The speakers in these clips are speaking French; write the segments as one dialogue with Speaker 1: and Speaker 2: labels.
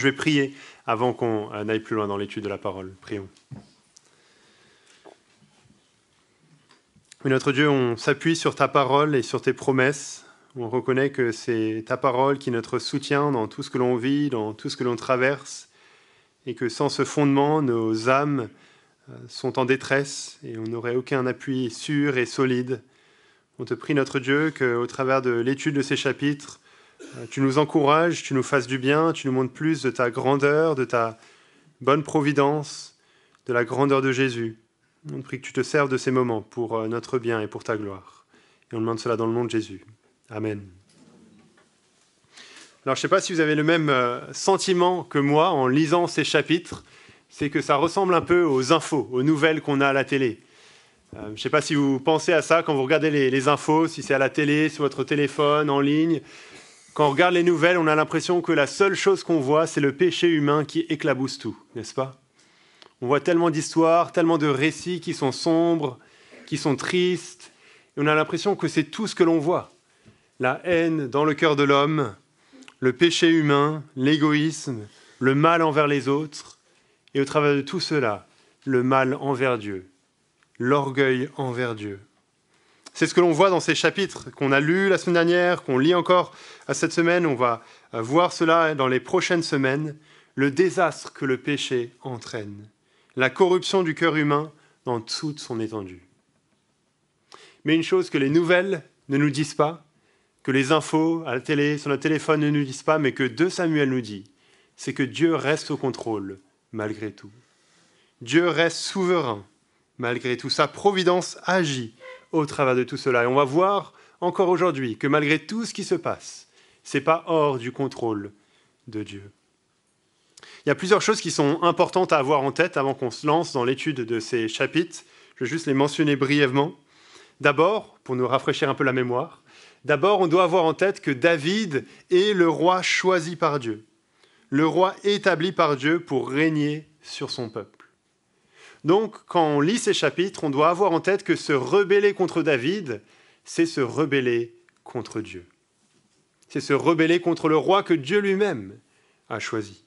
Speaker 1: Je vais prier avant qu'on aille plus loin dans l'étude de la parole. Prions. Oui, notre Dieu, on s'appuie sur ta parole et sur tes promesses. On reconnaît que c'est ta parole qui est notre soutien dans tout ce que l'on vit, dans tout ce que l'on traverse, et que sans ce fondement, nos âmes sont en détresse et on n'aurait aucun appui sûr et solide. On te prie, notre Dieu, qu'au travers de l'étude de ces chapitres, tu nous encourages, tu nous fasses du bien, tu nous montres plus de ta grandeur, de ta bonne providence, de la grandeur de Jésus. On te prie que tu te serves de ces moments pour notre bien et pour ta gloire. Et on demande cela dans le nom de Jésus. Amen. Alors, je ne sais pas si vous avez le même sentiment que moi en lisant ces chapitres, c'est que ça ressemble un peu aux infos, aux nouvelles qu'on a à la télé. Je ne sais pas si vous pensez à ça quand vous regardez les infos, si c'est à la télé, sur votre téléphone, en ligne. Quand on regarde les nouvelles, on a l'impression que la seule chose qu'on voit, c'est le péché humain qui éclabousse tout, n'est-ce pas ? On voit tellement d'histoires, tellement de récits qui sont sombres, qui sont tristes, et on a l'impression que c'est tout ce que l'on voit. La haine dans le cœur de l'homme, le péché humain, l'égoïsme, le mal envers les autres, et au travers de tout cela, le mal envers Dieu, l'orgueil envers Dieu. C'est ce que l'on voit dans ces chapitres qu'on a lus la semaine dernière, qu'on lit encore cette semaine. On va voir cela dans les prochaines semaines, le désastre que le péché entraîne, la corruption du cœur humain dans toute son étendue. Mais une chose que les nouvelles ne nous disent pas, que les infos à la télé, sur notre téléphone ne nous disent pas, mais que 2 Samuel nous dit, c'est que Dieu reste au contrôle malgré tout. Dieu reste souverain malgré tout. Sa providence agit au travers de tout cela. Et on va voir encore aujourd'hui que malgré tout ce qui se passe, ce n'est pas hors du contrôle de Dieu. Il y a plusieurs choses qui sont importantes à avoir en tête avant qu'on se lance dans l'étude de ces chapitres. Je vais juste les mentionner brièvement. D'abord, pour nous rafraîchir un peu la mémoire, on doit avoir en tête que David est le roi choisi par Dieu, le roi établi par Dieu pour régner sur son peuple. Donc, quand on lit ces chapitres, on doit avoir en tête que se rebeller contre David, c'est se rebeller contre Dieu. C'est se rebeller contre le roi que Dieu lui-même a choisi.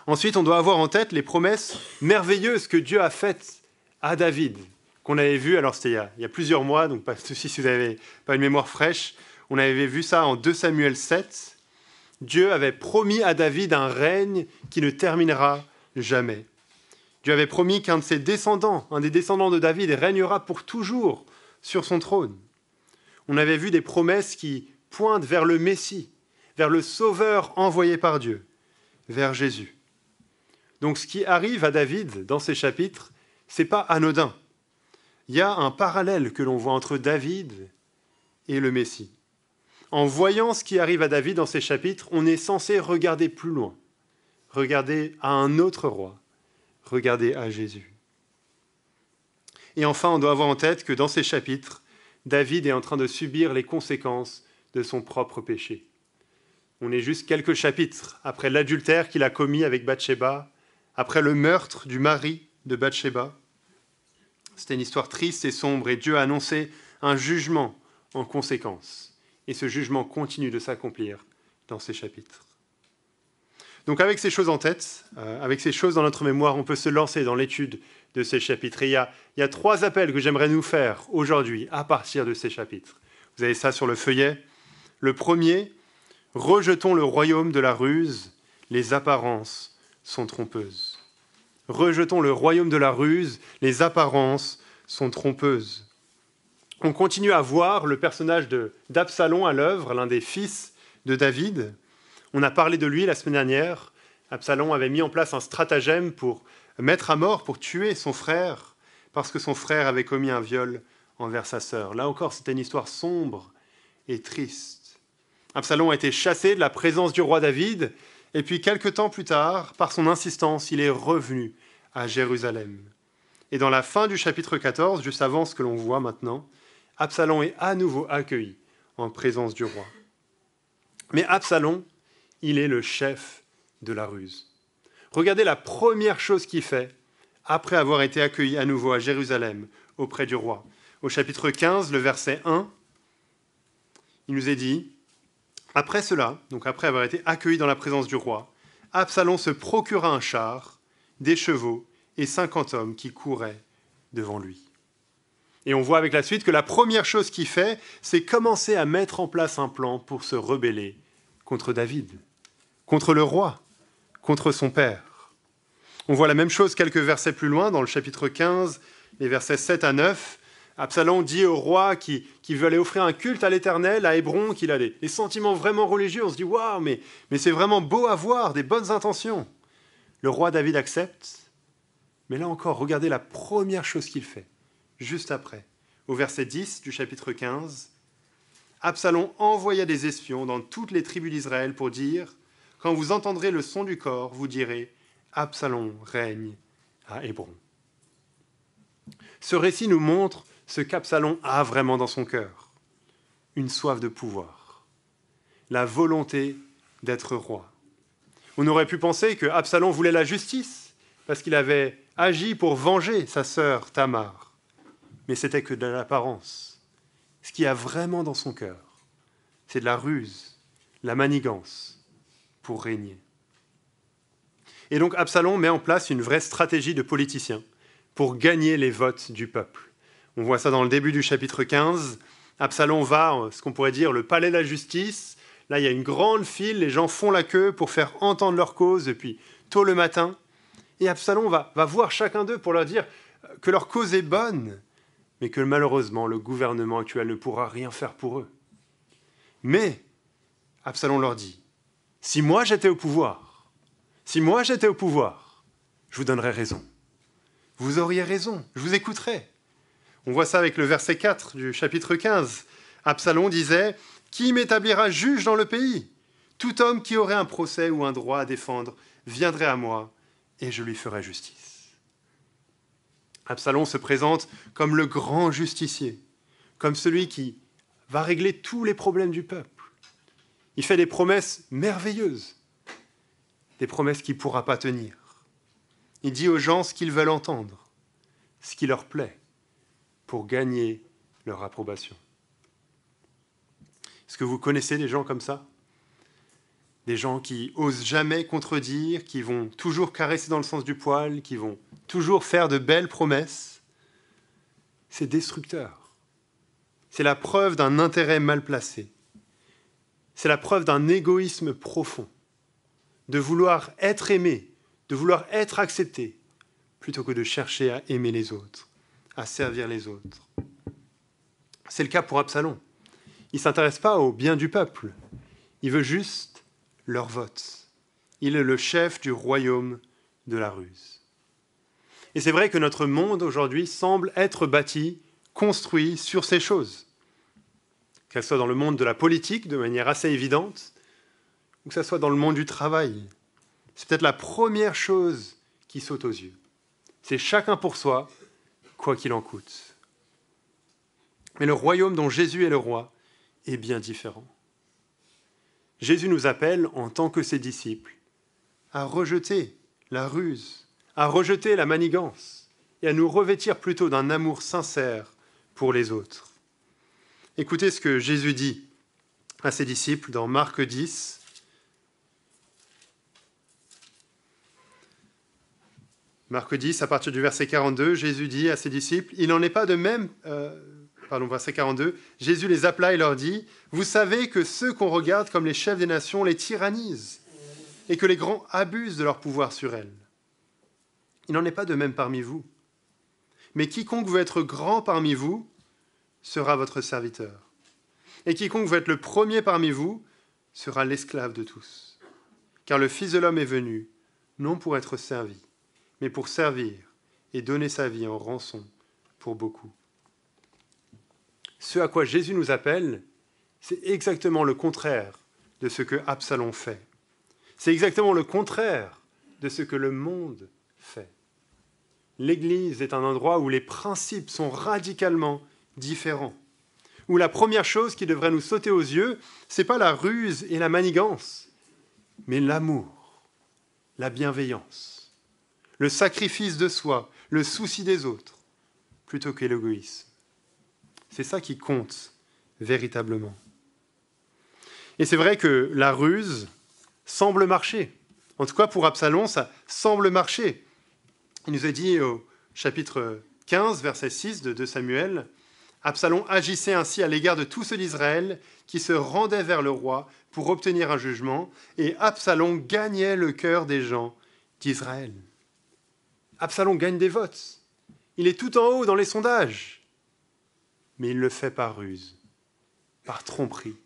Speaker 1: Ensuite, on doit avoir en tête les promesses merveilleuses que Dieu a faites à David, qu'on avait vues, alors c'était il y a plusieurs mois, donc pas de souci si vous n'avez pas une mémoire fraîche, on avait vu ça en 2 Samuel 7. Dieu avait promis à David un règne qui ne terminera jamais. Dieu avait promis qu'un de ses descendants, un des descendants de David, régnera pour toujours sur son trône. On avait vu des promesses qui pointent vers le Messie, vers le Sauveur envoyé par Dieu, vers Jésus. Donc ce qui arrive à David dans ces chapitres, ce n'est pas anodin. Il y a un parallèle que l'on voit entre David et le Messie. En voyant ce qui arrive à David dans ces chapitres, on est censé regarder plus loin, regarder à un autre roi, regarder à Jésus. Et enfin, on doit avoir en tête que dans ces chapitres, David est en train de subir les conséquences de son propre péché. On est juste quelques chapitres après l'adultère qu'il a commis avec Bathsheba, après le meurtre du mari de Bathsheba. C'était une histoire triste et sombre et Dieu a annoncé un jugement en conséquence. Et ce jugement continue de s'accomplir dans ces chapitres. Donc avec ces choses en tête, avec ces choses dans notre mémoire, on peut se lancer dans l'étude de ces chapitres. Et il y a 3 appels que j'aimerais nous faire aujourd'hui à partir de ces chapitres. Vous avez ça sur le feuillet. Le premier, rejetons le royaume de la ruse, les apparences sont trompeuses. Rejetons le royaume de la ruse, les apparences sont trompeuses. On continue à voir le personnage d'Absalom à l'œuvre, l'un des fils de David. On a parlé de lui la semaine dernière. Absalom avait mis en place un stratagème pour mettre à mort, pour tuer son frère, parce que son frère avait commis un viol envers sa sœur. Là encore, c'était une histoire sombre et triste. Absalom a été chassé de la présence du roi David, et puis quelque temps plus tard, par son insistance, il est revenu à Jérusalem. Et dans la fin du chapitre 14, juste avant ce que l'on voit maintenant, Absalom est à nouveau accueilli en présence du roi. Mais Absalom, il est le chef de la ruse. Regardez la première chose qu'il fait après avoir été accueilli à nouveau à Jérusalem auprès du roi. Au chapitre 15, le verset 1, il nous est dit « Après cela, donc après avoir été accueilli dans la présence du roi, Absalom se procura un char, des chevaux et 50 hommes qui couraient devant lui. Et on voit avec la suite que la première chose qu'il fait, c'est commencer à mettre en place un plan pour se rebeller contre David, contre le roi, contre son père. On voit la même chose quelques versets plus loin, dans le chapitre 15, les versets 7 à 9. Absalom dit au roi qui veut aller offrir un culte à l'Éternel, à Hébron, qu'il a des sentiments vraiment religieux. On se dit, waouh, mais c'est vraiment beau à voir, des bonnes intentions. Le roi David accepte, mais là encore, regardez la première chose qu'il fait, juste après. Au verset 10 du chapitre 15, Absalom envoya des espions dans toutes les tribus d'Israël pour dire, « Quand vous entendrez le son du cor, vous direz, Absalom règne à Hébron. » Ce récit nous montre ce qu'Absalom a vraiment dans son cœur. Une soif de pouvoir, la volonté d'être roi. On aurait pu penser que Absalom voulait la justice, parce qu'il avait agi pour venger sa sœur Tamar. Mais c'était que de l'apparence. Ce qu'il y a vraiment dans son cœur, c'est de la ruse, la manigance pour régner. Et donc Absalom met en place une vraie stratégie de politicien pour gagner les votes du peuple. On voit ça dans le début du chapitre 15. Absalom va, ce qu'on pourrait dire, le palais de la justice. Là, il y a une grande file, les gens font la queue pour faire entendre leur cause depuis tôt le matin. Et Absalom va voir chacun d'eux pour leur dire que leur cause est bonne, mais que malheureusement, le gouvernement actuel ne pourra rien faire pour eux. Mais Absalom leur dit, « Si moi j'étais au pouvoir, je vous donnerais raison. Vous auriez raison, je vous écouterais. » On voit ça avec le verset 4 du chapitre 15. Absalom disait, « Qui m'établira juge dans le pays ? Tout homme qui aurait un procès ou un droit à défendre viendrait à moi, et je lui ferai justice. » Absalom se présente comme le grand justicier, comme celui qui va régler tous les problèmes du peuple. Il fait des promesses merveilleuses, des promesses qu'il ne pourra pas tenir. Il dit aux gens ce qu'ils veulent entendre, ce qui leur plaît, pour gagner leur approbation. Est-ce que vous connaissez des gens comme ça ? Des gens qui osent jamais contredire, qui vont toujours caresser dans le sens du poil, qui vont toujours faire de belles promesses. C'est destructeur. C'est la preuve d'un intérêt mal placé. C'est la preuve d'un égoïsme profond, de vouloir être aimé, de vouloir être accepté, plutôt que de chercher à aimer les autres, à servir les autres. C'est le cas pour Absalom. Il ne s'intéresse pas au bien du peuple. Il veut juste leur vote. Il est le chef du royaume de la ruse. Et c'est vrai que notre monde aujourd'hui semble être bâti, construit sur ces choses. Qu'elles soient dans le monde de la politique de manière assez évidente, ou que ce soit dans le monde du travail. C'est peut-être la première chose qui saute aux yeux. C'est chacun pour soi, quoi qu'il en coûte. Mais le royaume dont Jésus est le roi est bien différent. Jésus nous appelle, en tant que ses disciples, à rejeter la ruse, à rejeter la manigance et à nous revêtir plutôt d'un amour sincère pour les autres. Écoutez ce que Jésus dit à ses disciples dans Marc 10. Marc 10, à partir du verset 42, Jésus dit à ses disciples, « Il n'en est pas de même... » verset 42, Jésus les appela et leur dit, « Vous savez que ceux qu'on regarde comme les chefs des nations les tyrannisent et que les grands abusent de leur pouvoir sur elles. Il n'en est pas de même parmi vous. Mais quiconque veut être grand parmi vous sera votre serviteur. Et quiconque veut être le premier parmi vous sera l'esclave de tous. Car le Fils de l'homme est venu, non pour être servi, mais pour servir et donner sa vie en rançon pour beaucoup. » Ce à quoi Jésus nous appelle, c'est exactement le contraire de ce que Absalom fait. C'est exactement le contraire de ce que le monde fait. L'Église est un endroit où les principes sont radicalement différents, où la première chose qui devrait nous sauter aux yeux, ce n'est pas la ruse et la manigance, mais l'amour, la bienveillance, le sacrifice de soi, le souci des autres, plutôt que l'égoïsme. C'est ça qui compte véritablement. Et c'est vrai que la ruse semble marcher. En tout cas, pour Absalom, ça semble marcher. Il nous est dit au chapitre 15, verset 6 de 2 Samuel, « Absalom agissait ainsi à l'égard de tous ceux d'Israël qui se rendaient vers le roi pour obtenir un jugement, et Absalom gagnait le cœur des gens d'Israël. » Absalom gagne des votes. Il est tout en haut dans les sondages. Mais il le fait par ruse, par tromperie,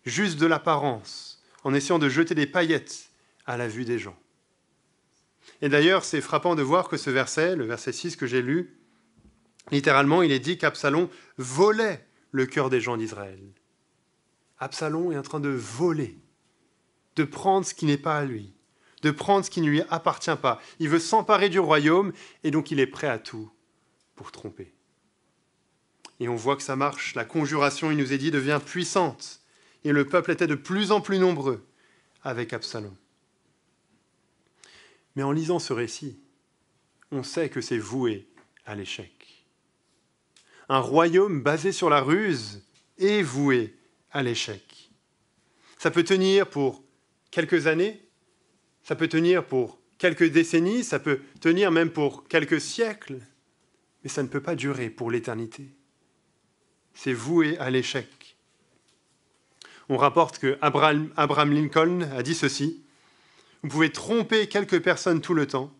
Speaker 1: juste de l'apparence, en essayant de jeter des paillettes à la vue des gens. Et d'ailleurs, c'est frappant de voir que ce verset, le verset 6 que j'ai lu, littéralement, il est dit qu'Absalom volait le cœur des gens d'Israël. Absalom est en train de voler, de prendre ce qui n'est pas à lui, de prendre ce qui ne lui appartient pas. Il veut s'emparer du royaume et donc il est prêt à tout pour tromper. Et on voit que ça marche. La conjuration, il nous est dit, devient puissante. Et le peuple était de plus en plus nombreux avec Absalom. Mais en lisant ce récit, on sait que c'est voué à l'échec. Un royaume basé sur la ruse est voué à l'échec. Ça peut tenir pour quelques années, ça peut tenir pour quelques décennies, ça peut tenir même pour quelques siècles, mais ça ne peut pas durer pour l'éternité. C'est voué à l'échec. On rapporte que Abraham Lincoln a dit ceci: « Vous pouvez tromper quelques personnes tout le temps,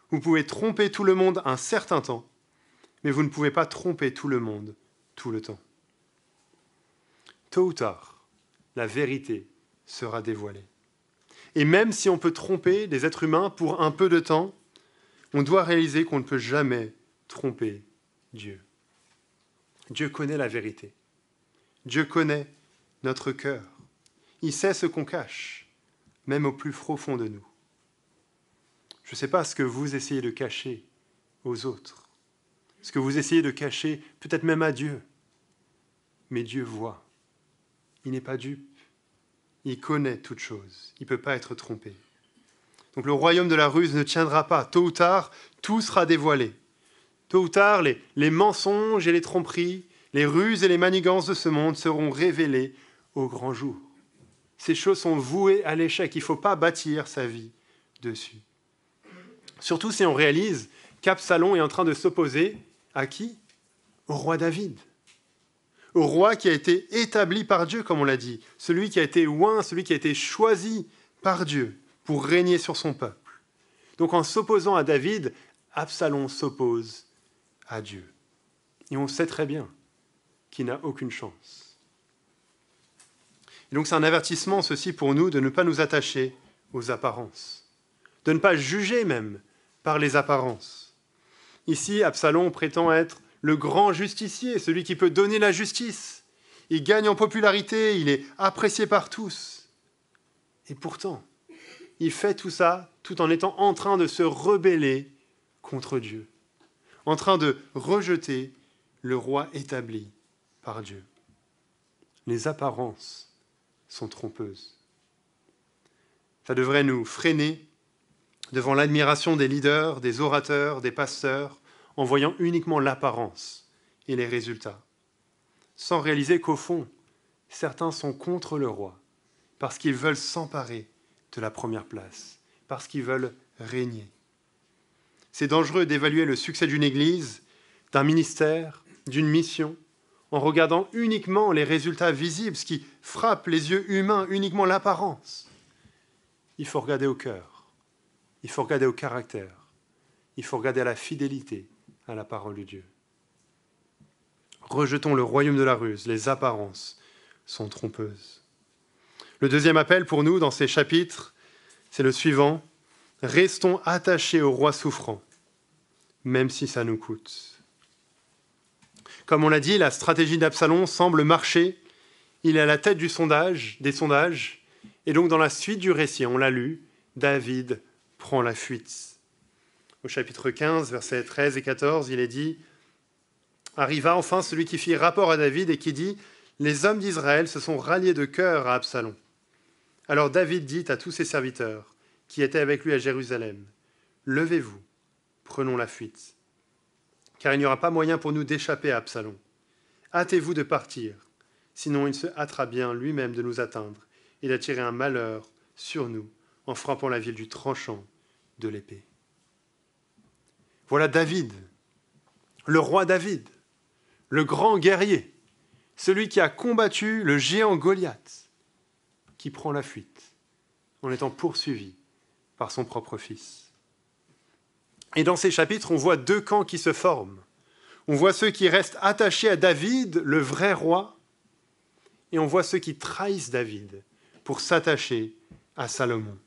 Speaker 1: vous pouvez tromper tout le monde un certain temps, mais vous ne pouvez pas tromper tout le monde tout le temps. » Tôt ou tard, la vérité sera dévoilée. Et même si on peut tromper des êtres humains pour un peu de temps, on doit réaliser qu'on ne peut jamais tromper Dieu. Dieu connaît la vérité. Dieu connaît notre cœur. Il sait ce qu'on cache, même au plus profond de nous. Je ne sais pas ce que vous essayez de cacher aux autres, ce que vous essayez de cacher peut-être même à Dieu, mais Dieu voit. Il n'est pas dupe. Il connaît toutes choses. Il ne peut pas être trompé. Donc le royaume de la ruse ne tiendra pas. Tôt ou tard, tout sera dévoilé. Tôt ou tard, les mensonges et les tromperies, les ruses et les manigances de ce monde seront révélés au grand jour. Ces choses sont vouées à l'échec. Il ne faut pas bâtir sa vie dessus. Surtout si on réalise qu'Absalom est en train de s'opposer à qui? Au roi David. Au roi qui a été établi par Dieu, comme on l'a dit. Celui qui a été oint, celui qui a été choisi par Dieu pour régner sur son peuple. Donc en s'opposant à David, Absalom s'oppose à Dieu. Et on sait très bien qu'il n'a aucune chance. Et donc c'est un avertissement, ceci, pour nous, de ne pas nous attacher aux apparences, de ne pas juger même par les apparences. Ici, Absalom prétend être le grand justicier, celui qui peut donner la justice. Il gagne en popularité, il est apprécié par tous. Et pourtant, il fait tout ça tout en étant en train de se rebeller contre Dieu, en train de rejeter le roi établi par Dieu. Les apparences sont trompeuses. Ça devrait nous freiner devant l'admiration des leaders, des orateurs, des pasteurs, en voyant uniquement l'apparence et les résultats, sans réaliser qu'au fond, certains sont contre le roi, parce qu'ils veulent s'emparer de la première place, parce qu'ils veulent régner. C'est dangereux d'évaluer le succès d'une église, d'un ministère, d'une mission, en regardant uniquement les résultats visibles, ce qui frappe les yeux humains, uniquement l'apparence. Il faut regarder au cœur, il faut regarder au caractère, il faut regarder à la fidélité à la parole de Dieu. Rejetons le royaume de la ruse, les apparences sont trompeuses. Le deuxième appel pour nous dans ces chapitres, c'est le suivant: restons attachés au roi souffrant, même si ça nous coûte. Comme on l'a dit, la stratégie d'Absalom semble marcher. Il est à la tête des sondages, et donc dans la suite du récit, on l'a lu, David prend la fuite. Au chapitre 15, versets 13 et 14, il est dit: « Arriva enfin celui qui fit rapport à David et qui dit: Les hommes d'Israël se sont ralliés de cœur à Absalom. Alors David dit à tous ses serviteurs qui étaient avec lui à Jérusalem: Levez-vous, prenons la fuite, car il n'y aura pas moyen pour nous d'échapper à Absalom. Hâtez-vous de partir, sinon il se hâtera bien lui-même de nous atteindre et d'attirer un malheur sur nous en frappant la ville du tranchant de l'épée. Voilà David, le roi David, le grand guerrier, celui qui a combattu le géant Goliath, qui prend la fuite en étant poursuivi par son propre fils. Et dans ces chapitres, on voit deux camps qui se forment. On voit ceux qui restent attachés à David, le vrai roi, et on voit ceux qui trahissent David pour s'attacher à Salomon.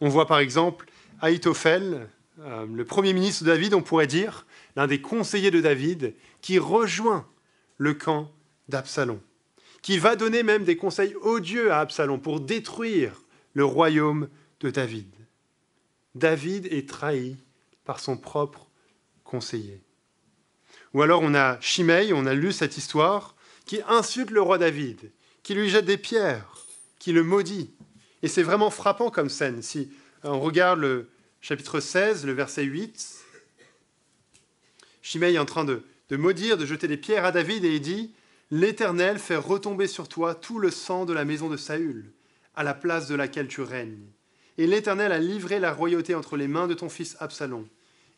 Speaker 1: On voit par exemple Ahitophel, le premier ministre de David, on pourrait dire, l'un des conseillers de David, qui rejoint le camp d'Absalom, qui va donner même des conseils odieux à Absalom pour détruire le royaume de David. David est trahi par son propre conseiller. Ou alors on a Shimei, on a lu cette histoire, qui insulte le roi David, qui lui jette des pierres, qui le maudit. Et c'est vraiment frappant comme scène. Si on regarde le chapitre 16, le verset 8, Shimei est en train de maudire, de jeter des pierres à David, et il dit « L'Éternel fait retomber sur toi tout le sang de la maison de Saül, à la place de laquelle tu règnes. Et l'Éternel a livré la royauté entre les mains de ton fils Absalom.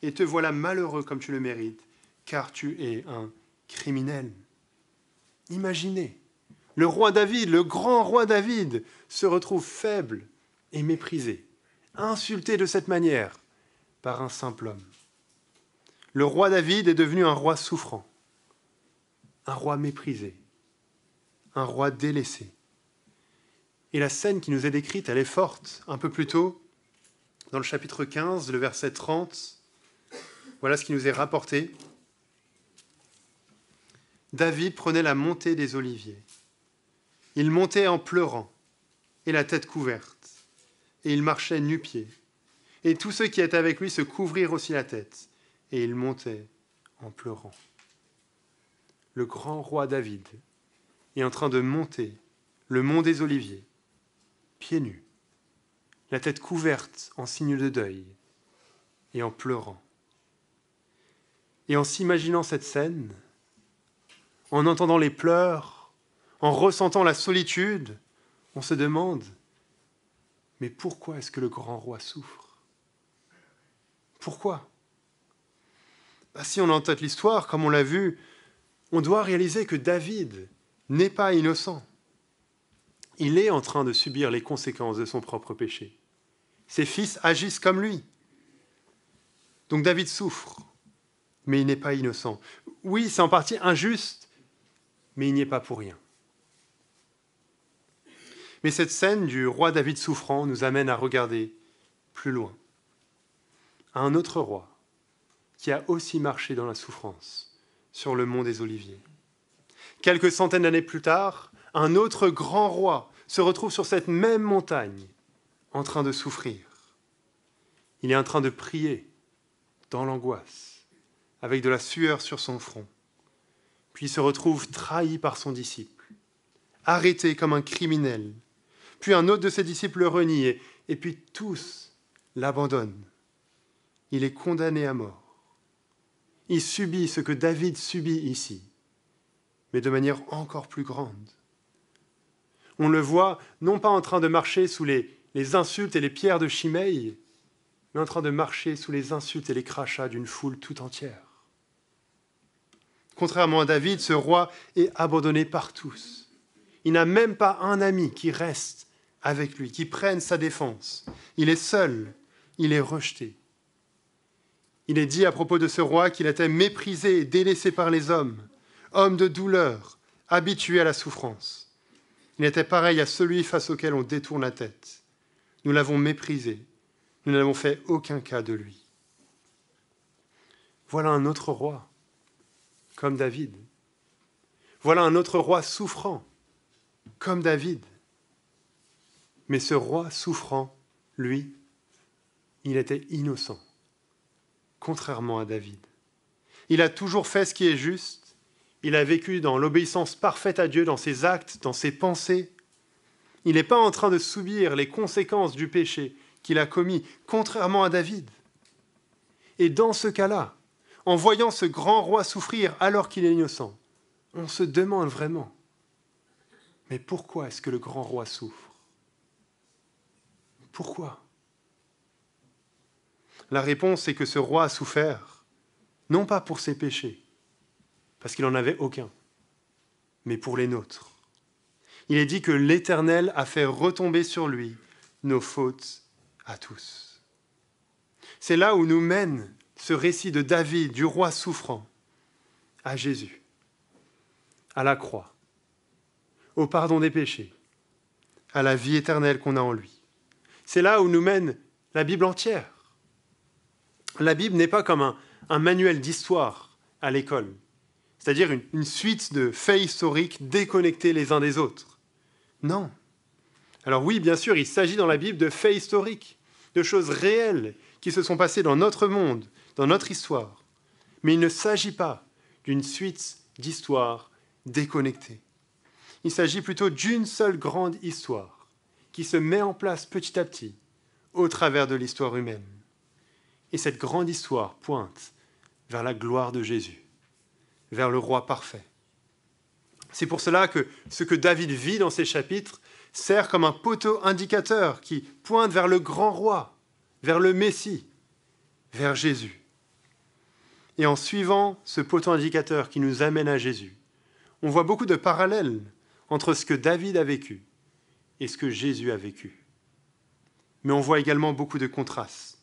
Speaker 1: Et te voilà malheureux comme tu le mérites, car tu es un criminel. » Imaginez, le roi David, le grand roi David, se retrouve faible et méprisé, insulté de cette manière par un simple homme. Le roi David est devenu un roi souffrant, un roi méprisé, un roi délaissé. Et la scène qui nous est décrite, elle est forte. Un peu plus tôt, dans le chapitre 15, le verset 30, voilà ce qui nous est rapporté. David prenait la montée des oliviers. Il montait en pleurant, et la tête couverte, et il marchait nu-pieds. Et tous ceux qui étaient avec lui se couvrirent aussi la tête, et il montait en pleurant. Le grand roi David est en train de monter le mont des Oliviers, pieds nus, la tête couverte en signe de deuil, et en pleurant. Et en s'imaginant cette scène, en entendant les pleurs, en ressentant la solitude, on se demande, mais pourquoi est-ce que le grand roi souffre ? Pourquoi ? Si on a en tête l'histoire, comme on l'a vu, on doit réaliser que David n'est pas innocent. Il est en train de subir les conséquences de son propre péché. Ses fils agissent comme lui. Donc David souffre, mais il n'est pas innocent. Oui, c'est en partie injuste, mais il n'y est pas pour rien. Mais cette scène du roi David souffrant nous amène à regarder plus loin, à un autre roi qui a aussi marché dans la souffrance sur le mont des Oliviers. Quelques centaines d'années plus tard, un autre grand roi se retrouve sur cette même montagne en train de souffrir. Il est en train de prier dans l'angoisse, avec de la sueur sur son front. Puis il se retrouve trahi par son disciple, arrêté comme un criminel. Puis un autre de ses disciples le renie, et puis tous l'abandonnent. Il est condamné à mort. Il subit ce que David subit ici, mais de manière encore plus grande. On le voit non pas en train de marcher sous les insultes et les pierres de Shimei, mais en train de marcher sous les insultes et les crachats d'une foule tout entière. Contrairement à David, ce roi est abandonné par tous. Il n'a même pas un ami qui reste avec lui, qui prenne sa défense. Il est seul, il est rejeté. Il est dit à propos de ce roi qu'il était méprisé et délaissé par les hommes, homme de douleur, habitué à la souffrance. Il était pareil à celui face auquel on détourne la tête. Nous l'avons méprisé, nous n'avons fait aucun cas de lui. Voilà un autre roi, comme David. Voilà un autre roi souffrant, comme David. Mais ce roi souffrant, lui, il était innocent, contrairement à David. Il a toujours fait ce qui est juste, il a vécu dans l'obéissance parfaite à Dieu, dans ses actes, dans ses pensées. Il n'est pas en train de subir les conséquences du péché qu'il a commis, contrairement à David. Et dans ce cas-là, en voyant ce grand roi souffrir alors qu'il est innocent, on se demande vraiment, mais pourquoi est-ce que le grand roi souffre ? Pourquoi ? La réponse est que ce roi a souffert, non pas pour ses péchés, parce qu'il n'en avait aucun, mais pour les nôtres. Il est dit que l'Éternel a fait retomber sur lui nos fautes à tous. C'est là où nous mène ce récit de David, du roi souffrant, à Jésus, à la croix, au pardon des péchés, à la vie éternelle qu'on a en lui. C'est là où nous mène la Bible entière. La Bible n'est pas comme un manuel d'histoire à l'école, c'est-à-dire une suite de faits historiques déconnectés les uns des autres. Non. Alors oui, bien sûr, il s'agit dans la Bible de faits historiques, de choses réelles qui se sont passées dans notre monde, dans notre histoire. Mais il ne s'agit pas d'une suite d'histoires déconnectées. Il s'agit plutôt d'une seule grande histoire qui se met en place petit à petit au travers de l'histoire humaine. Et cette grande histoire pointe vers la gloire de Jésus, vers le roi parfait. C'est pour cela que ce que David vit dans ces chapitres sert comme un poteau indicateur qui pointe vers le grand roi, vers le Messie, vers Jésus. Et en suivant ce poteau indicateur qui nous amène à Jésus, on voit beaucoup de parallèles entre ce que David a vécu et ce que Jésus a vécu. Mais on voit également beaucoup de contrastes.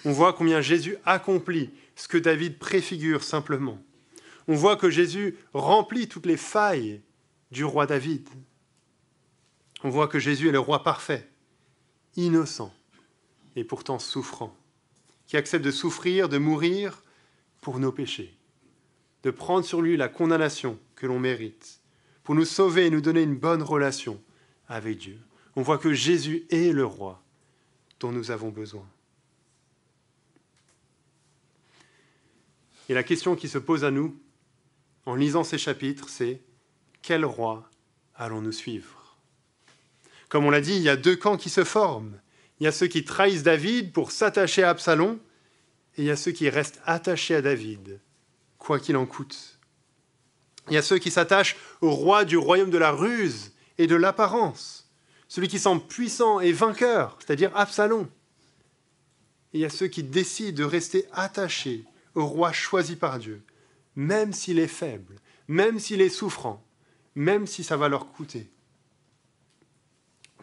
Speaker 1: On voit combien Jésus accomplit ce que David préfigure simplement. On voit que Jésus remplit toutes les failles du roi David. On voit que Jésus est le roi parfait, innocent et pourtant souffrant, qui accepte de souffrir, de mourir pour nos péchés, de prendre sur lui la condamnation que l'on mérite, pour nous sauver et nous donner une bonne relation avec Dieu. On voit que Jésus est le roi dont nous avons besoin. Et la question qui se pose à nous, en lisant ces chapitres, c'est « Quel roi allons-nous suivre ?» Comme on l'a dit, il y a deux camps qui se forment. Il y a ceux qui trahissent David pour s'attacher à Absalom, et il y a ceux qui restent attachés à David, quoi qu'il en coûte. Il y a ceux qui s'attachent au roi du royaume de la ruse et de l'apparence, celui qui semble puissant et vainqueur, c'est-à-dire Absalom. Et il y a ceux qui décident de rester attachés au roi choisi par Dieu, même s'il est faible, même s'il est souffrant, même si ça va leur coûter.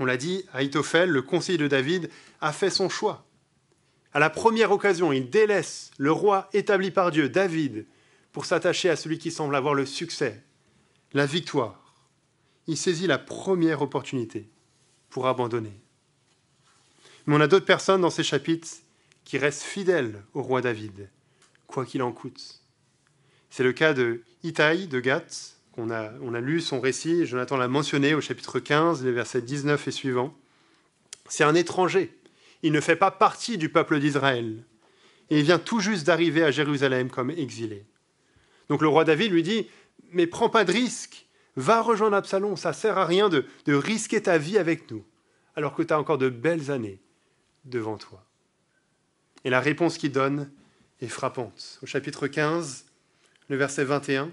Speaker 1: On l'a dit, Ahitophel, le conseiller de David, a fait son choix. À la première occasion, il délaisse le roi établi par Dieu, David, pour s'attacher à celui qui semble avoir le succès, la victoire. Il saisit la première opportunité pour abandonner. Mais on a d'autres personnes dans ces chapitres qui restent fidèles au roi David, quoi qu'il en coûte. C'est le cas de Itai de Gath. On a lu son récit, Jonathan l'a mentionné au chapitre 15, les versets 19 et suivants. C'est un étranger. Il ne fait pas partie du peuple d'Israël. Et il vient tout juste d'arriver à Jérusalem comme exilé. Donc le roi David lui dit « Mais prends pas de risque, va rejoindre Absalom, ça ne sert à rien de risquer ta vie avec nous, alors que tu as encore de belles années devant toi. » Et la réponse qu'il donne est frappante. Au chapitre 15, le verset 21,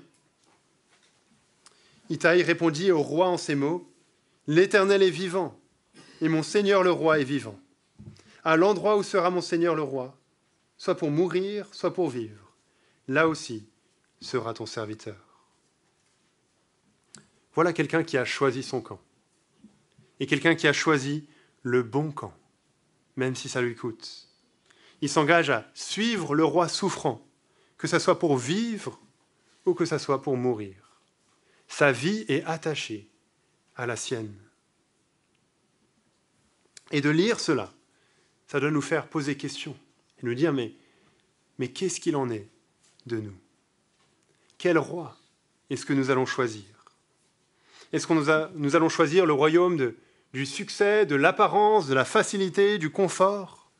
Speaker 1: Itai répondit au roi en ces mots, « L'Éternel est vivant, et mon Seigneur le roi est vivant. À l'endroit où sera mon Seigneur le roi, soit pour mourir, soit pour vivre, là aussi sera ton serviteur. » Voilà quelqu'un qui a choisi son camp, et quelqu'un qui a choisi le bon camp, même si ça lui coûte. Il s'engage à suivre le roi souffrant, que ce soit pour vivre ou que ce soit pour mourir. Sa vie est attachée à la sienne. Et de lire cela, ça doit nous faire poser question et nous dire mais qu'est-ce qu'il en est de nous? Quel roi est-ce que nous allons choisir? Est-ce que nous allons choisir le royaume du succès, de l'apparence, de la facilité, du confort?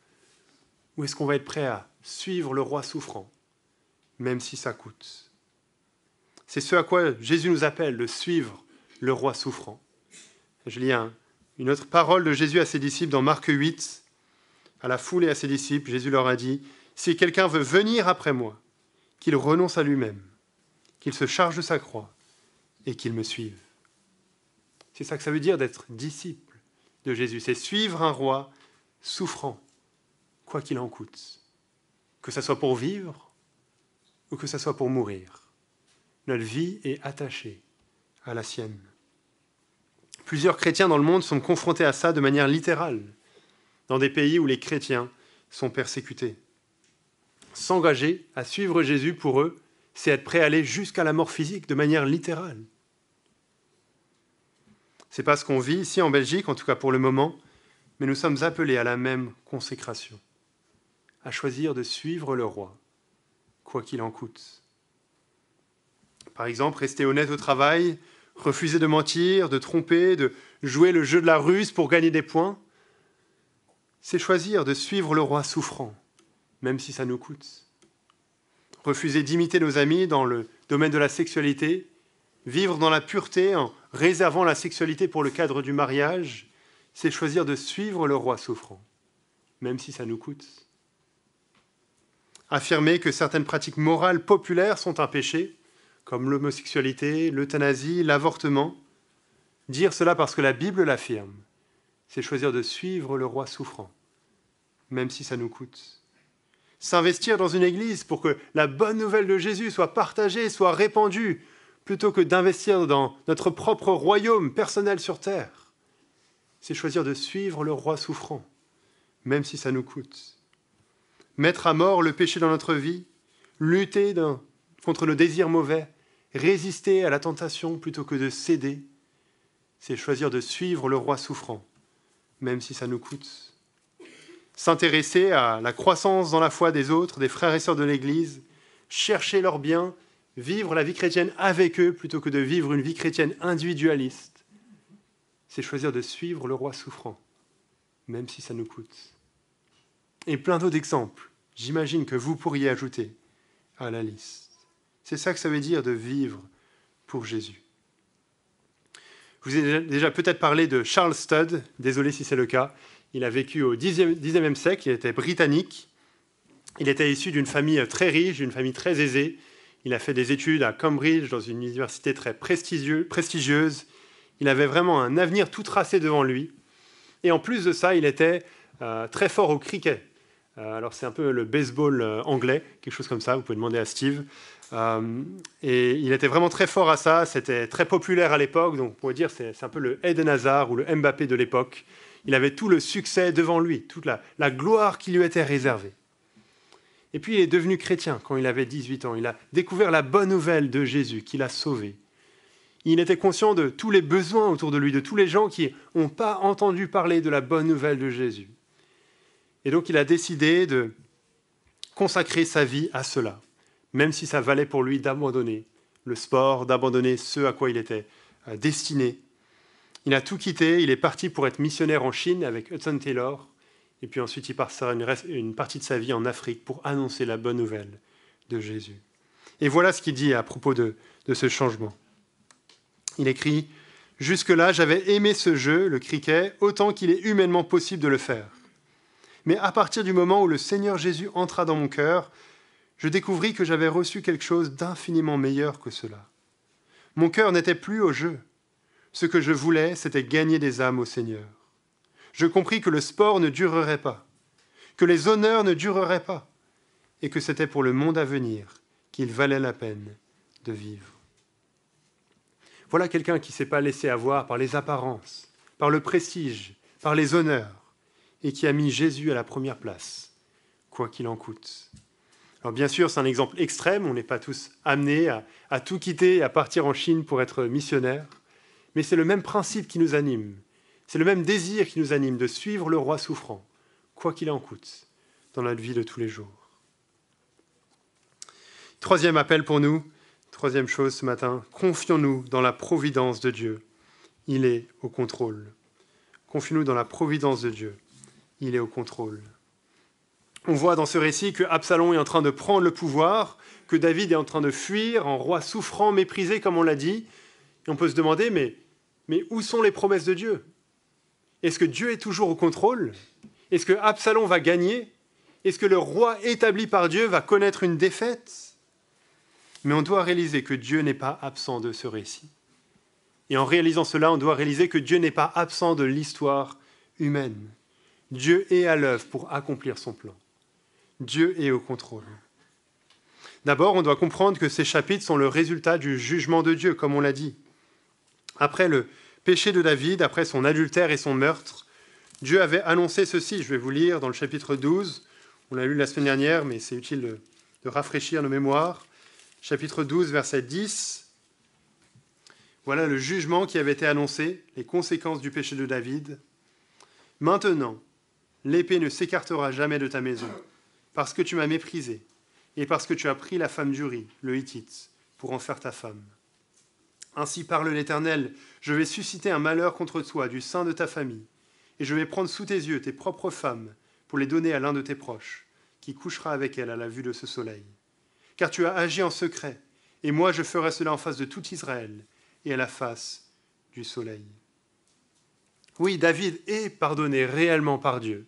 Speaker 1: Ou est-ce qu'on va être prêt à suivre le roi souffrant, même si ça coûte? C'est ce à quoi Jésus nous appelle, de suivre le roi souffrant. Je lis une autre parole de Jésus à ses disciples dans Marc 8. À la foule et à ses disciples, Jésus leur a dit « Si quelqu'un veut venir après moi, qu'il renonce à lui-même, qu'il se charge de sa croix et qu'il me suive. » C'est ça que ça veut dire d'être disciple de Jésus. C'est suivre un roi souffrant, quoi qu'il en coûte, que ce soit pour vivre ou que ce soit pour mourir. Notre vie est attachée à la sienne. Plusieurs chrétiens dans le monde sont confrontés à ça de manière littérale, dans des pays où les chrétiens sont persécutés. S'engager à suivre Jésus pour eux, c'est être prêt à aller jusqu'à la mort physique de manière littérale. Ce n'est pas ce qu'on vit ici en Belgique, en tout cas pour le moment, mais nous sommes appelés à la même consécration, à choisir de suivre le roi, quoi qu'il en coûte. Par exemple, rester honnête au travail, refuser de mentir, de tromper, de jouer le jeu de la ruse pour gagner des points, c'est choisir de suivre le roi souffrant, même si ça nous coûte. Refuser d'imiter nos amis dans le domaine de la sexualité, vivre dans la pureté en réservant la sexualité pour le cadre du mariage, c'est choisir de suivre le roi souffrant, même si ça nous coûte. Affirmer que certaines pratiques morales populaires sont un péché, comme l'homosexualité, l'euthanasie, l'avortement. Dire cela parce que la Bible l'affirme, c'est choisir de suivre le roi souffrant, même si ça nous coûte. S'investir dans une église pour que la bonne nouvelle de Jésus soit partagée, soit répandue, plutôt que d'investir dans notre propre royaume personnel sur terre, c'est choisir de suivre le roi souffrant, même si ça nous coûte. Mettre à mort le péché dans notre vie, lutter contre nos désirs mauvais, résister à la tentation plutôt que de céder, c'est choisir de suivre le roi souffrant, même si ça nous coûte. S'intéresser à la croissance dans la foi des autres, des frères et sœurs de l'Église, chercher leur bien, vivre la vie chrétienne avec eux plutôt que de vivre une vie chrétienne individualiste, c'est choisir de suivre le roi souffrant, même si ça nous coûte. Et plein d'autres exemples, j'imagine que vous pourriez ajouter à la liste. C'est ça que ça veut dire de vivre pour Jésus. Je vous ai déjà peut-être parlé de Charles Studd, désolé si c'est le cas. Il a vécu au Xe siècle, il était britannique. Il était issu d'une famille très riche, d'une famille très aisée. Il a fait des études à Cambridge, dans une université très prestigieuse. Il avait vraiment un avenir tout tracé devant lui. Et en plus de ça, il était très fort au cricket. Alors c'est un peu le baseball anglais, quelque chose comme ça, vous pouvez demander à Steve. Et il était vraiment très fort à ça, c'était très populaire à l'époque, donc on pourrait dire c'est un peu le Eden Hazard ou le Mbappé de l'époque. Il avait tout le succès devant lui, toute la gloire qui lui était réservée. Et puis il est devenu chrétien quand il avait 18 ans. Il a découvert la bonne nouvelle de Jésus qui l'a sauvé. Il était conscient de tous les besoins autour de lui, de tous les gens qui n'ont pas entendu parler de la bonne nouvelle de Jésus. Et donc il a décidé de consacrer sa vie à cela, même si ça valait pour lui d'abandonner le sport, d'abandonner ce à quoi il était destiné. Il a tout quitté, il est parti pour être missionnaire en Chine avec Hudson Taylor, et puis ensuite il passera une partie de sa vie en Afrique pour annoncer la bonne nouvelle de Jésus. Et voilà ce qu'il dit à propos de ce changement. Il écrit « Jusque-là, j'avais aimé ce jeu, le cricket, autant qu'il est humainement possible de le faire. Mais à partir du moment où le Seigneur Jésus entra dans mon cœur, je découvris que j'avais reçu quelque chose d'infiniment meilleur que cela. Mon cœur n'était plus au jeu. Ce que je voulais, c'était gagner des âmes au Seigneur. Je compris que le sport ne durerait pas, que les honneurs ne dureraient pas, et que c'était pour le monde à venir qu'il valait la peine de vivre. » Voilà quelqu'un qui ne s'est pas laissé avoir par les apparences, par le prestige, par les honneurs, et qui a mis Jésus à la première place, quoi qu'il en coûte. Alors bien sûr, c'est un exemple extrême, on n'est pas tous amenés à tout quitter et à partir en Chine pour être missionnaires, mais c'est le même principe qui nous anime, c'est le même désir qui nous anime de suivre le roi souffrant, quoi qu'il en coûte, dans notre vie de tous les jours. Troisième appel pour nous, troisième chose ce matin, confions-nous dans la providence de Dieu. Il est au contrôle. Confions-nous dans la providence de Dieu. Il est au contrôle. On voit dans ce récit que Absalom est en train de prendre le pouvoir, que David est en train de fuir en roi souffrant, méprisé, comme on l'a dit. Et on peut se demander, mais où sont les promesses de Dieu? Est-ce que Dieu est toujours au contrôle? Est-ce que Absalom va gagner? Est-ce que le roi établi par Dieu va connaître une défaite? Mais on doit réaliser que Dieu n'est pas absent de ce récit. Et en réalisant cela, on doit réaliser que Dieu n'est pas absent de l'histoire humaine. Dieu est à l'œuvre pour accomplir son plan. Dieu est au contrôle. D'abord, on doit comprendre que ces chapitres sont le résultat du jugement de Dieu, comme on l'a dit. Après le péché de David, après son adultère et son meurtre, Dieu avait annoncé ceci. Je vais vous lire dans le chapitre 12. On l'a lu la semaine dernière, mais c'est utile de rafraîchir nos mémoires. Chapitre 12, verset 10. Voilà le jugement qui avait été annoncé, les conséquences du péché de David. « Maintenant, l'épée ne s'écartera jamais de ta maison, parce que tu m'as méprisé, et parce que tu as pris la femme d'Uri, le Hittite, pour en faire ta femme. Ainsi parle l'Éternel, je vais susciter un malheur contre toi du sein de ta famille, et je vais prendre sous tes yeux tes propres femmes pour les donner à l'un de tes proches, qui couchera avec elles à la vue de ce soleil. Car tu as agi en secret, et moi je ferai cela en face de tout Israël et à la face du soleil. » Oui, David est pardonné réellement par Dieu,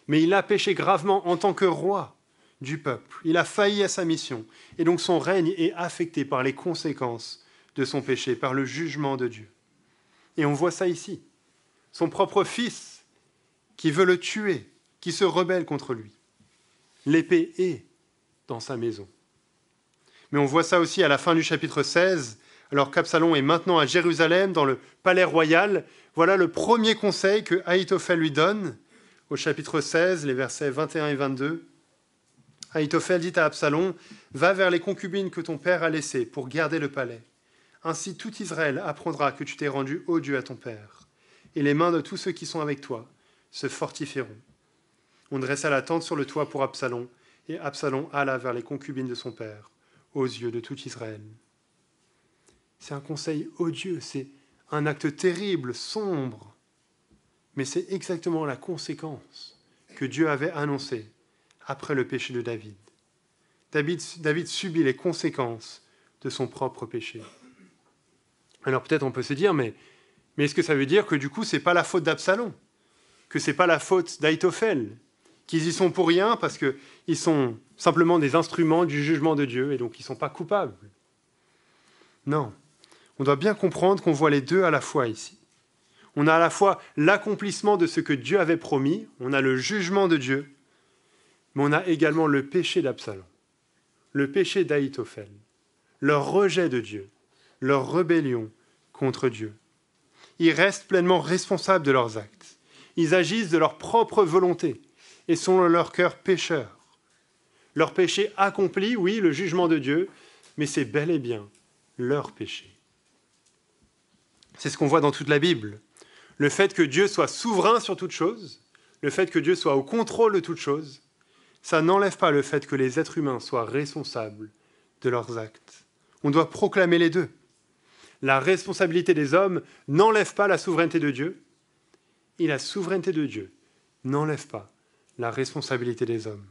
Speaker 1: mais il a péché gravement en tant que roi du peuple. Il a failli à sa mission, et donc son règne est affecté par les conséquences de son péché, par le jugement de Dieu. Et on voit ça ici. Son propre fils qui veut le tuer, qui se rebelle contre lui. L'épée est dans sa maison. Mais on voit ça aussi à la fin du chapitre 16, alors qu'Absalom est maintenant à Jérusalem, dans le palais royal. Voilà le premier conseil que Ahitophel lui donne, au chapitre 16, les versets 21 et 22. Ahitophel dit à Absalom, « Va vers les concubines que ton père a laissées pour garder le palais. Ainsi tout Israël apprendra que tu t'es rendu odieux à ton père, et les mains de tous ceux qui sont avec toi se fortifieront. » On dressa la tente sur le toit pour Absalom, et Absalom alla vers les concubines de son père, aux yeux de tout Israël. C'est un conseil odieux, c'est un acte terrible, sombre, mais c'est exactement la conséquence que Dieu avait annoncée après le péché de David. David subit les conséquences de son propre péché. Alors peut-être on peut se dire, mais est-ce que ça veut dire que du coup, ce n'est pas la faute d'Absalom, que ce n'est pas la faute d'Ahitophel, qu'ils y sont pour rien parce qu'ils sont simplement des instruments du jugement de Dieu et donc ils ne sont pas coupables? Non, on doit bien comprendre qu'on voit les deux à la fois ici. On a à la fois l'accomplissement de ce que Dieu avait promis, on a le jugement de Dieu, mais on a également le péché d'Absalom, le péché d'Ahitophel, leur rejet de Dieu, leur rébellion contre Dieu. Ils restent pleinement responsables de leurs actes. Ils agissent de leur propre volonté et sont dans leur cœur pécheurs. Leur péché accomplit, oui, le jugement de Dieu, mais c'est bel et bien leur péché. C'est ce qu'on voit dans toute la Bible. Le fait que Dieu soit souverain sur toute chose, le fait que Dieu soit au contrôle de toute chose, ça n'enlève pas le fait que les êtres humains soient responsables de leurs actes. On doit proclamer les deux. La responsabilité des hommes n'enlève pas la souveraineté de Dieu, et la souveraineté de Dieu n'enlève pas la responsabilité des hommes.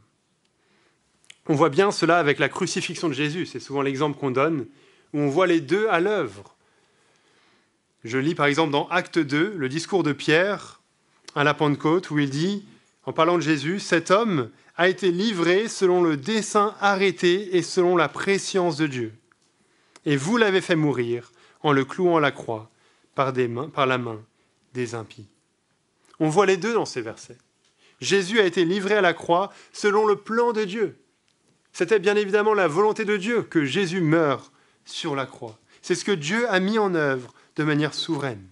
Speaker 1: On voit bien cela avec la crucifixion de Jésus, c'est souvent l'exemple qu'on donne, où on voit les deux à l'œuvre. Je lis par exemple dans Acte 2, le discours de Pierre à la Pentecôte, où il dit, en parlant de Jésus, « Cet homme a été livré selon le dessein arrêté et selon la prescience de Dieu. Et vous l'avez fait mourir en le clouant à la croix par la main des impies. » On voit les deux dans ces versets. Jésus a été livré à la croix selon le plan de Dieu. C'était bien évidemment la volonté de Dieu que Jésus meure sur la croix. C'est ce que Dieu a mis en œuvre de manière souveraine.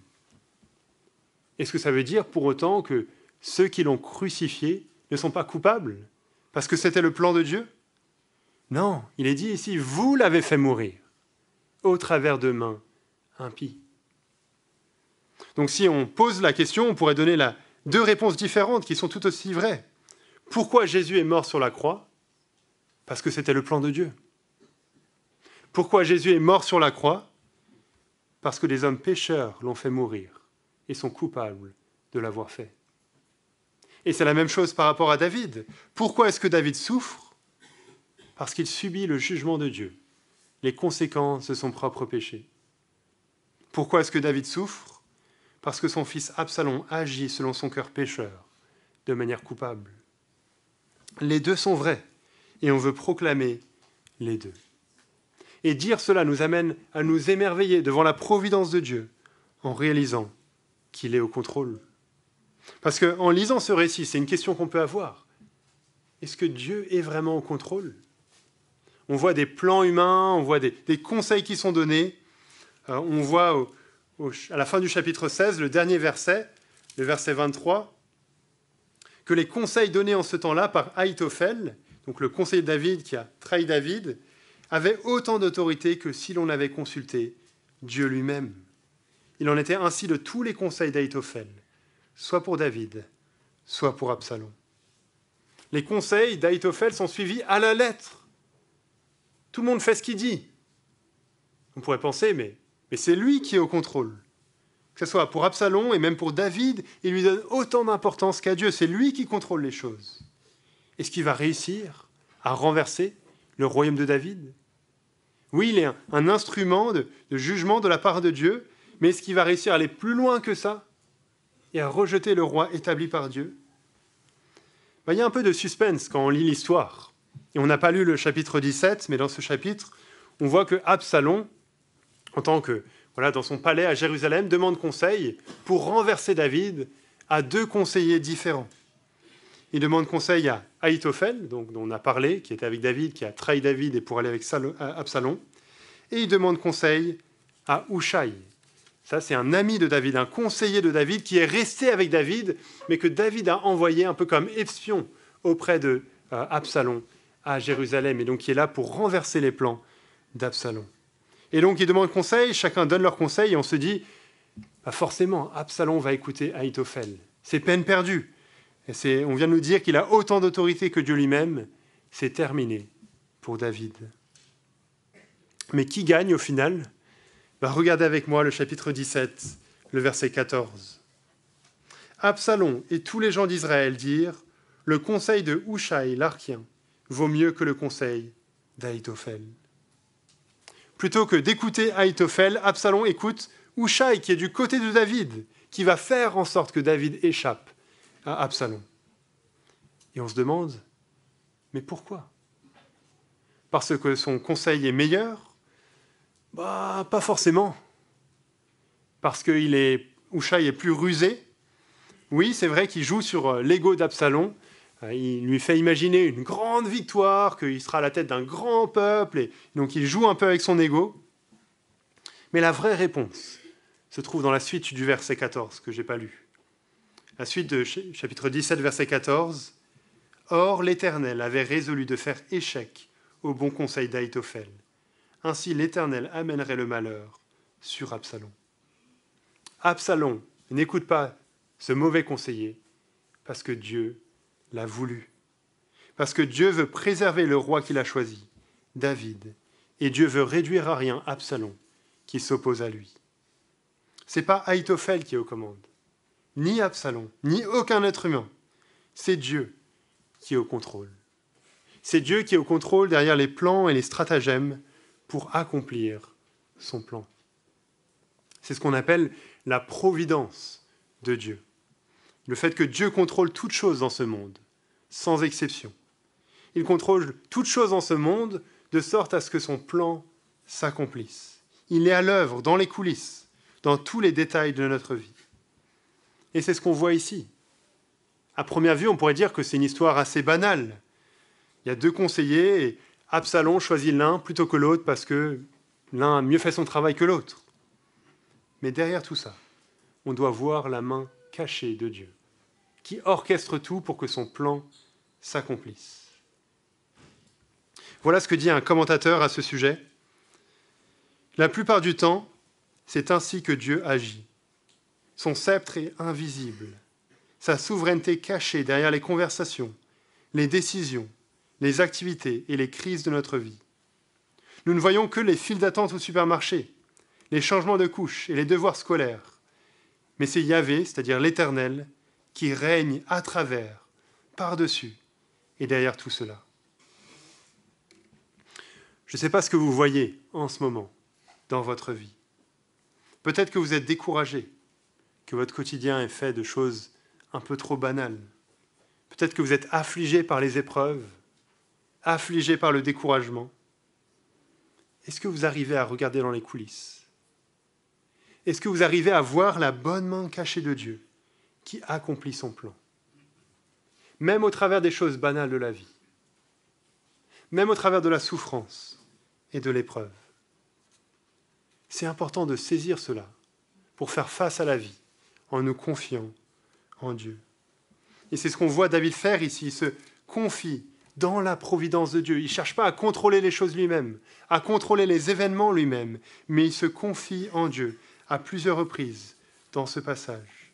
Speaker 1: Est-ce que ça veut dire pour autant que ceux qui l'ont crucifié ne sont pas coupables parce que c'était le plan de Dieu? Non, il est dit ici, vous l'avez fait mourir au travers de mains impies. Donc si on pose la question, on pourrait donner deux réponses différentes qui sont tout aussi vraies. Pourquoi Jésus est mort sur la croix? Parce que c'était le plan de Dieu. Pourquoi Jésus est mort sur la croix? Parce que des hommes pécheurs l'ont fait mourir et sont coupables de l'avoir fait. Et c'est la même chose par rapport à David. Pourquoi est-ce que David souffre? Parce qu'il subit le jugement de Dieu, les conséquences de son propre péché. Pourquoi est-ce que David souffre? Parce que son fils Absalom agit selon son cœur pécheur, de manière coupable. Les deux sont vrais, et on veut proclamer les deux. Et dire cela nous amène à nous émerveiller devant la providence de Dieu, en réalisant qu'il est au contrôle. Parce qu'en lisant ce récit, c'est une question qu'on peut avoir. Est-ce que Dieu est vraiment au contrôle ? On voit des plans humains, on voit des conseils qui sont donnés. On voit à la fin du chapitre 16, le dernier verset, le verset 23, que les conseils donnés en ce temps-là par Ahitophel, donc le conseiller de David qui a trahi David, avaient autant d'autorité que si l'on avait consulté Dieu lui-même. Il en était ainsi de tous les conseils d'Ahitophel, soit pour David, soit pour Absalom. Les conseils d'Ahitophel sont suivis à la lettre. Tout le monde fait ce qu'il dit. On pourrait penser, mais c'est lui qui est au contrôle. Que ce soit pour Absalom et même pour David, il lui donne autant d'importance qu'à Dieu. C'est lui qui contrôle les choses. Est-ce qu'il va réussir à renverser le royaume de David ? Oui, il est un instrument de jugement de la part de Dieu, mais est-ce qu'il va réussir à aller plus loin que ça et à rejeter le roi établi par Dieu ? Il y a un peu de suspense quand on lit l'histoire. Et on n'a pas lu le chapitre 17, mais dans ce chapitre, on voit que Absalom, en tant que dans son palais à Jérusalem, demande conseil pour renverser David à 2 conseillers différents. Il demande conseil à Ahitophel, dont on a parlé, qui était avec David, qui a trahi David et pour aller avec Absalom. Et il demande conseil à Hushai. Ça, c'est un ami de David, un conseiller de David qui est resté avec David, mais que David a envoyé un peu comme espion auprès de Absalom à Jérusalem, et donc qui est là pour renverser les plans d'Absalom. Et donc, il demande conseil, chacun donne leur conseil, et on se dit, forcément, Absalom va écouter Ahitophel. C'est peine perdue. On vient de nous dire qu'il a autant d'autorité que Dieu lui-même. C'est terminé pour David. Mais qui gagne au final ? Regardez avec moi le chapitre 17, le verset 14. Absalom et tous les gens d'Israël dirent, « Le conseil de Hushai l'Archien vaut mieux que le conseil d'Ahitophel. » Plutôt que d'écouter Ahitophel, Absalom écoute Hushai qui est du côté de David, qui va faire en sorte que David échappe à Absalom. Et on se demande, mais pourquoi ? Parce que son conseil est meilleur ? Pas forcément. Parce que Hushai est plus rusé. Oui, c'est vrai qu'il joue sur l'ego d'Absalom. Il lui fait imaginer une grande victoire, qu'il sera à la tête d'un grand peuple, et donc il joue un peu avec son ego. Mais la vraie réponse se trouve dans la suite du verset 14, que je n'ai pas lu. La suite de chapitre 17, verset 14. « Or, l'Éternel avait résolu de faire échec au bon conseil d'Ahitophel. Ainsi, l'Éternel amènerait le malheur sur Absalom. » Absalom n'écoute pas ce mauvais conseiller parce que Dieu l'a voulu. Parce que Dieu veut préserver le roi qu'il a choisi, David, et Dieu veut réduire à rien Absalom qui s'oppose à lui. Ce n'est pas Ahitophel qui est aux commandes, ni Absalom, ni aucun être humain. C'est Dieu qui est au contrôle. C'est Dieu qui est au contrôle derrière les plans et les stratagèmes pour accomplir son plan. C'est ce qu'on appelle la providence de Dieu. Le fait que Dieu contrôle toutes choses dans ce monde, sans exception. Il contrôle toutes choses dans ce monde de sorte à ce que son plan s'accomplisse. Il est à l'œuvre dans les coulisses, dans tous les détails de notre vie. Et c'est ce qu'on voit ici. À première vue, on pourrait dire que c'est une histoire assez banale. Il y a 2 conseillers et Absalom choisit l'un plutôt que l'autre parce que l'un a mieux fait son travail que l'autre. Mais derrière tout ça, on doit voir la main cachée de Dieu, qui orchestre tout pour que son plan s'accomplisse. Voilà ce que dit un commentateur à ce sujet. La plupart du temps, c'est ainsi que Dieu agit. Son sceptre est invisible, sa souveraineté cachée derrière les conversations, les décisions, les activités et les crises de notre vie. Nous ne voyons que les files d'attente au supermarché, les changements de couches et les devoirs scolaires. Mais c'est Yahvé, c'est-à-dire l'Éternel, qui règne à travers, par-dessus et derrière tout cela. Je ne sais pas ce que vous voyez en ce moment dans votre vie. Peut-être que vous êtes découragé, que votre quotidien est fait de choses un peu trop banales. Peut-être que vous êtes affligé par les épreuves, affligé par le découragement. Est-ce que vous arrivez à regarder dans les coulisses ? Est-ce que vous arrivez à voir la bonne main cachée de Dieu qui accomplit son plan. Même au travers des choses banales de la vie. Même au travers de la souffrance et de l'épreuve. C'est important de saisir cela pour faire face à la vie en nous confiant en Dieu. Et c'est ce qu'on voit David faire ici. Il se confie dans la providence de Dieu. Il ne cherche pas à contrôler les choses lui-même, à contrôler les événements lui-même, mais il se confie en Dieu à plusieurs reprises dans ce passage.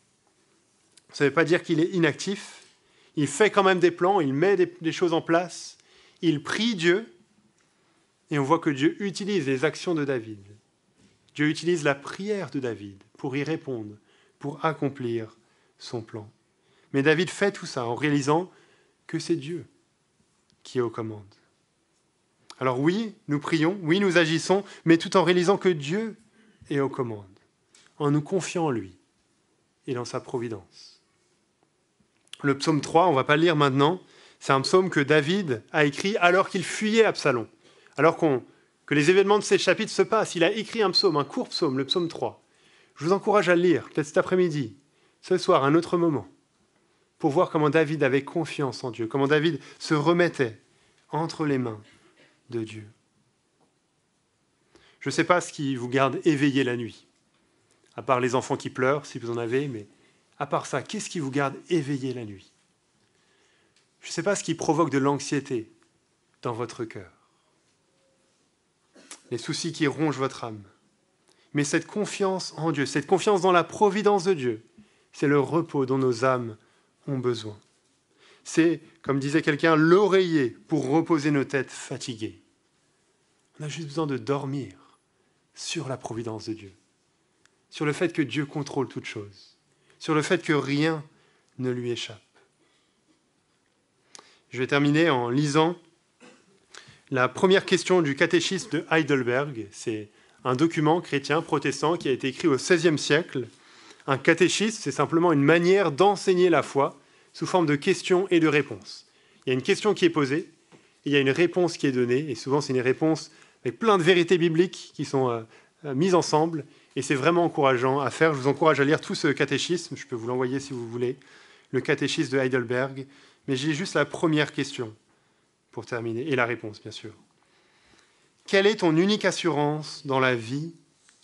Speaker 1: Ça ne veut pas dire qu'il est inactif. Il fait quand même des plans, il met des choses en place, il prie Dieu, et on voit que Dieu utilise les actions de David. Dieu utilise la prière de David pour y répondre, pour accomplir son plan. Mais David fait tout ça en réalisant que c'est Dieu qui est aux commandes. Alors oui, nous prions, oui, nous agissons, mais tout en réalisant que Dieu est aux commandes, en nous confiant en lui et dans sa providence. Le psaume 3, on ne va pas le lire maintenant, c'est un psaume que David a écrit alors qu'il fuyait Absalom, alors que les événements de ces chapitres se passent. Il a écrit un psaume, un court psaume, le psaume 3. Je vous encourage à le lire, peut-être cet après-midi, ce soir, un autre moment, pour voir comment David avait confiance en Dieu, comment David se remettait entre les mains de Dieu. Je ne sais pas ce qui vous garde éveillé la nuit, à part les enfants qui pleurent, si vous en avez, mais à part ça, qu'est-ce qui vous garde éveillé la nuit? Je ne sais pas ce qui provoque de l'anxiété dans votre cœur, les soucis qui rongent votre âme. Mais cette confiance en Dieu, cette confiance dans la providence de Dieu, c'est le repos dont nos âmes ont besoin. C'est, comme disait quelqu'un, l'oreiller pour reposer nos têtes fatiguées. On a juste besoin de dormir sur la providence de Dieu, sur le fait que Dieu contrôle toutes choses, sur le fait que rien ne lui échappe. Je vais terminer en lisant la première question du catéchisme de Heidelberg. C'est un document chrétien protestant qui a été écrit au XVIe siècle. Un catéchisme, c'est simplement une manière d'enseigner la foi sous forme de questions et de réponses. Il y a une question qui est posée, et il y a une réponse qui est donnée, et souvent c'est une réponse avec plein de vérités bibliques qui sont mises ensemble, et c'est vraiment encourageant à faire. Je vous encourage à lire tout ce catéchisme, je peux vous l'envoyer si vous voulez, le catéchisme de Heidelberg, mais j'ai juste la première question pour terminer, et la réponse bien sûr. Quelle est ton unique assurance dans la vie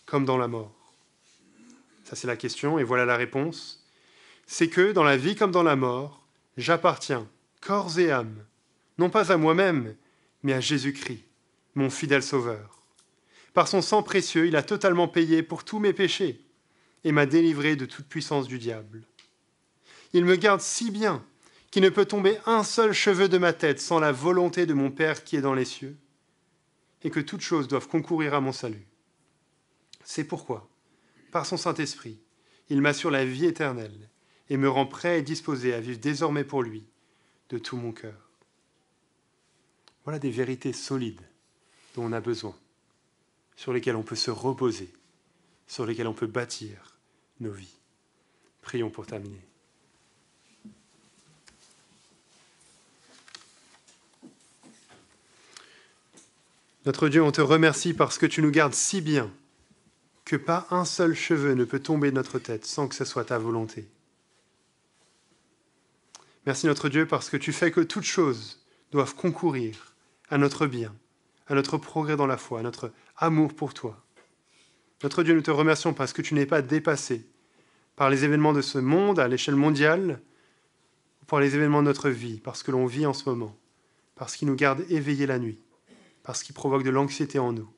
Speaker 1: comme dans la mort? Ça c'est la question, et voilà la réponse. C'est que dans la vie comme dans la mort, j'appartiens, corps et âme, non pas à moi-même, mais à Jésus-Christ, mon fidèle Sauveur. Par son sang précieux, il a totalement payé pour tous mes péchés et m'a délivré de toute puissance du diable. Il me garde si bien qu'il ne peut tomber un seul cheveu de ma tête sans la volonté de mon Père qui est dans les cieux, et que toutes choses doivent concourir à mon salut. C'est pourquoi, par son Saint-Esprit, il m'assure la vie éternelle et me rend prêt et disposé à vivre désormais pour lui de tout mon cœur. Voilà des vérités solides dont on a besoin, sur lesquelles on peut se reposer, sur lesquelles on peut bâtir nos vies. Prions pour terminer. Notre Dieu, on te remercie parce que tu nous gardes si bien que pas un seul cheveu ne peut tomber de notre tête sans que ce soit ta volonté. Merci notre Dieu parce que tu fais que toutes choses doivent concourir à notre bien, à notre progrès dans la foi, à notre amour pour toi. Notre Dieu, nous te remercions parce que tu n'es pas dépassé par les événements de ce monde à l'échelle mondiale ou par les événements de notre vie, parce que l'on vit en ce moment, parce qu'il nous garde éveillés la nuit, parce qu'il provoque de l'anxiété en nous.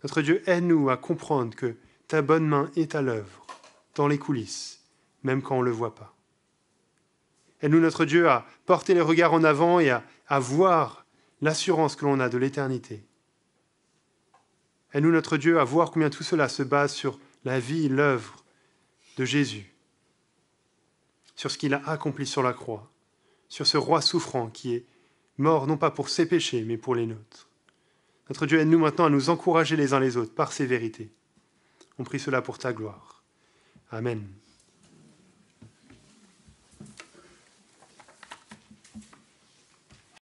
Speaker 1: Notre Dieu, aide-nous à comprendre que ta bonne main est à l'œuvre, dans les coulisses, même quand on ne le voit pas. Aide-nous, notre Dieu, à porter les regards en avant et à voir l'assurance que l'on a de l'éternité. Aide-nous, notre Dieu, à voir combien tout cela se base sur la vie, l'œuvre de Jésus, sur ce qu'il a accompli sur la croix, sur ce roi souffrant qui est mort non pas pour ses péchés, mais pour les nôtres. Notre Dieu, aide-nous maintenant à nous encourager les uns les autres par ces vérités. On prie cela pour ta gloire. Amen.